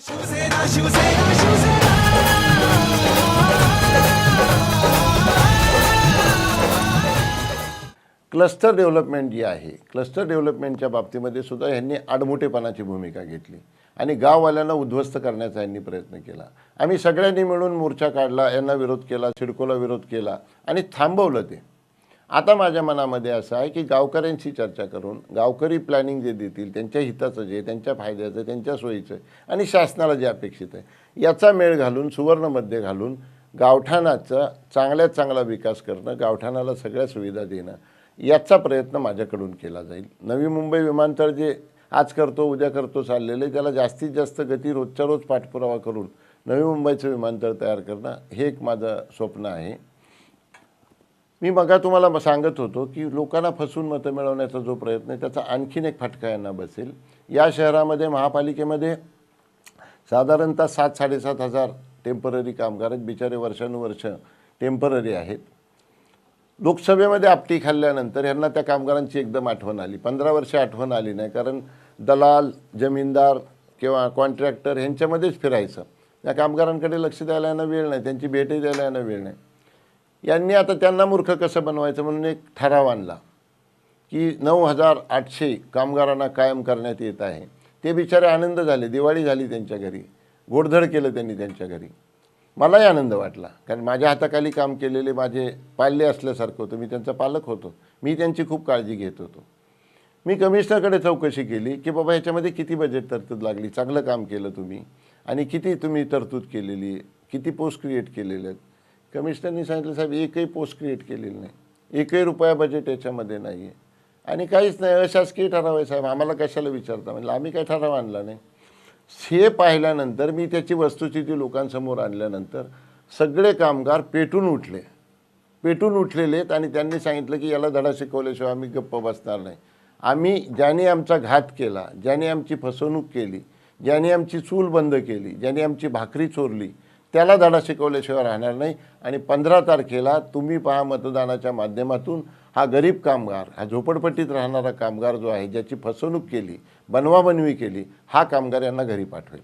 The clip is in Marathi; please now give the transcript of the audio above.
शिवसेना शिवसेना शिवसेना क्लस्टर डेव्हलपमेंट जी आहे, क्लस्टर डेव्हलपमेंटच्या बाबतीमध्ये सुद्धा ह्यांनी आडमुठेपणाची भूमिका घेतली आणि गाववाल्यांना उद्ध्वस्त करण्याचा यांनी प्रयत्न केला. आम्ही सगळ्यांनी मिळून मोर्चा काढला, यांना विरोध केला, सिडकोला विरोध केला आणि थांबवलं ते. आता माझ्या मनामध्ये असं आहे की गावकऱ्यांशी चर्चा करून गावकरी प्लॅनिंग जे देतील त्यांच्या हिताचं जे, त्यांच्या फायद्याचं, त्यांच्या सोयीचं आणि शासनाला जे अपेक्षित आहे याचा मेळ घालून, सुवर्णमध्य घालून गावठाणाचा चांगल्यात चांगला विकास करणं, गावठाणाला सगळ्या सुविधा देणं याचा प्रयत्न माझ्याकडून केला जाईल. नवी मुंबई विमानतळ जे आज करतो उद्या करतो चाललेलं आहे, त्याला जास्तीत जास्त गती रोजच्या रोज पाठपुरावा करून नवी मुंबईचं विमानतळ तयार करणं हे एक माझं स्वप्न आहे. मी मगा तुम्हाला सांगत होतो की लोकांना फसवून मतं मिळवण्याचा जो प्रयत्न आहे त्याचा आणखीन एक फटका यांना बसेल. या शहरामध्ये महापालिकेमध्ये साधारणतः 7-7.5 हजार टेम्पररी कामगार आहेत, बिचारे वर्षानुवर्ष टेम्पररी आहेत. लोकसभेमध्ये आपटी खाल्ल्यानंतर यांना त्या कामगारांची एकदम आठवण आली. 15 वर्ष आठवण आली नाही, कारण दलाल, जमीनदार किंवा कॉन्ट्रॅक्टर ह्यांच्यामध्येच फिरायचं. त्या कामगारांकडे लक्ष द्यायला यांना वेळ नाही, त्यांची भेटही द्यायला यांना वेळ नाही. यांनी आता त्यांना मूर्ख कसं बनवायचं म्हणून एक ठराव आणला की 9,800 कामगारांना कायम करण्यात येत आहे. ते बिचारे आनंद झाले, दिवाळी झाली त्यांच्या घरी, गोडधड केलं त्यांनी त्यांच्या घरी. मलाही आनंद वाटला, कारण माझ्या हाताखाली काम केलेले माझे पाल्य असल्यासारखं होतं. मी त्यांचा पालक होतो, मी त्यांची खूप काळजी घेत होतो. मी कमिशनरकडे चौकशी केली की बाबा ह्याच्यामध्ये किती बजेट तरतूद लागली, चांगलं काम केलं तुम्ही आणि किती तुम्ही तरतूद केलेली आहे, किती पोस्ट क्रिएट केलेले आहेत. कमिशनरनी सांगितलं साहेब एकही पोस्ट क्रिएट केलेली नाही, एकही रुपया बजेट याच्यामध्ये नाही आहे आणि काहीच नाही, अशासकीय ठराव आहे साहेब, आम्हाला कशाला विचारता. म्हणजे आम्ही काही ठराव आणला नाही. हे पाहिल्यानंतर मी त्याची वस्तुस्थिती लोकांसमोर आणल्यानंतर सगळे कामगार पेटून उठलेले आहेत आणि त्यांनी सांगितलं की याला धडा शिकवल्याशिवाय आम्ही गप्प बसणार नाही. आम्ही ज्याने आमचा घात केला, ज्याने आमची फसवणूक केली, ज्याने आमची चूल बंद केली, ज्याने आमची भाकरी चोरली, त्याला धडा शिकवल्याशिवाय राहणार नाही. आणि 15 तारखेला तुम्ही पहा मतदानाच्या माध्यमातून हा गरीब कामगार, हा झोपडपट्टीत राहणारा कामगार जो आहे, ज्याची फसवणूक केली, बनवाबनवी केली, हा कामगार यांना घरी पाठवेल.